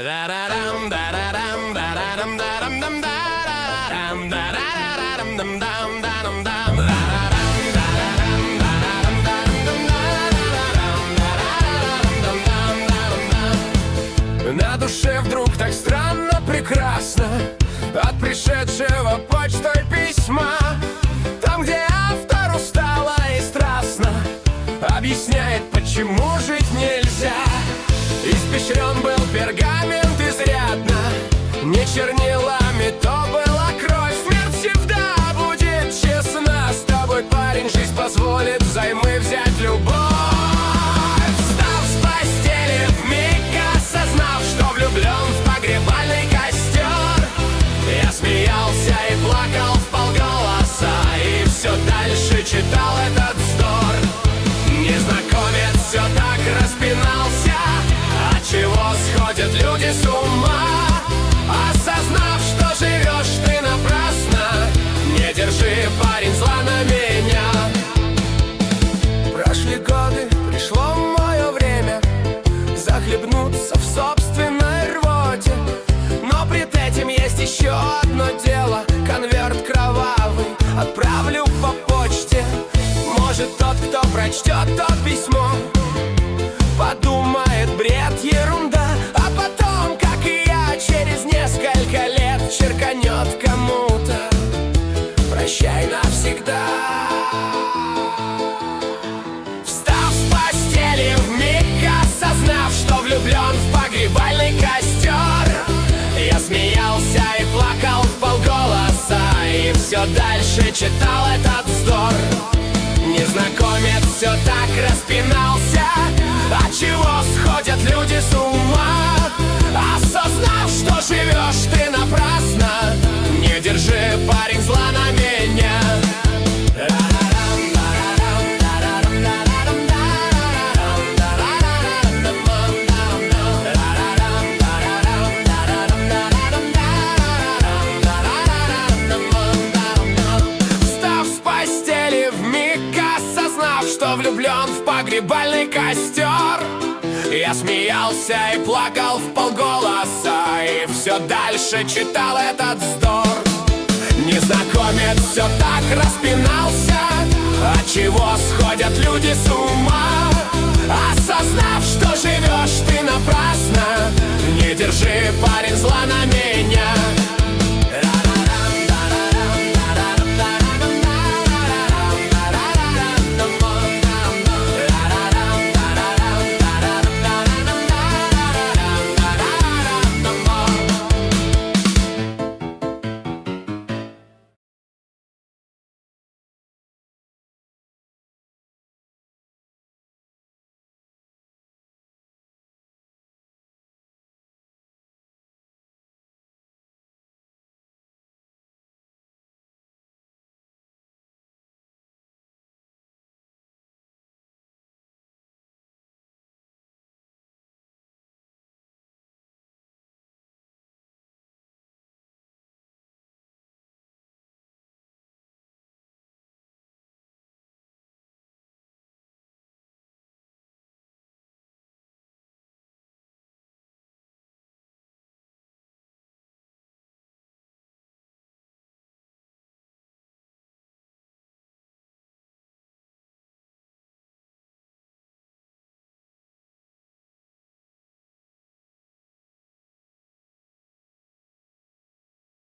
На душе вдруг так странно прекрасно от пришедшего почтой письма. Там, где автор устало и страстно объясняет, почему жить нельзя. Испещрен был пергамент изрядно, не чернилами, то была кровь. Смерть всегда будет честна с тобой, парень, жизнь позволит взаймы взять любовь. Встав с постели вмиг, осознав, что влюблен в погребальный костер, я смеялся и плакал вполголоса, и все дальше читал этот вздор. Незнакомец все так распинался, отчего сходят люди с ума. Осознав, что живешь ты напрасно, не держи, парень, зла на меня. Прошли годы, пришло мое время захлебнуться в собственной рвоте. Но пред этим есть еще одно дело. Конверт кровавый отправлю по почте. Может, тот, кто прочтет то письмо, подумает: бред, ерунда. А потом, как и я, через несколько лет черканет кому-то: прощай навсегда. Встав с постели вмиг, осознав, что влюблен в погребальный костер, я смеялся и плакал вполголоса, и все дальше читал этот вздор. Незнакомец все так распинался, отчего сходят люди с ума. Осознав, что живешь ты напрасно, не держи, парень, зла на меня. Встав с постели вмиг, осознав, что влюблен в погребальный костер, я смеялся и плакал вполголоса, и все дальше читал этот вздор. Незнакомец все так распинался, отчего сходят люди с ума. Осознав, что живешь ты напрасно, не держи, парень, зла на меня.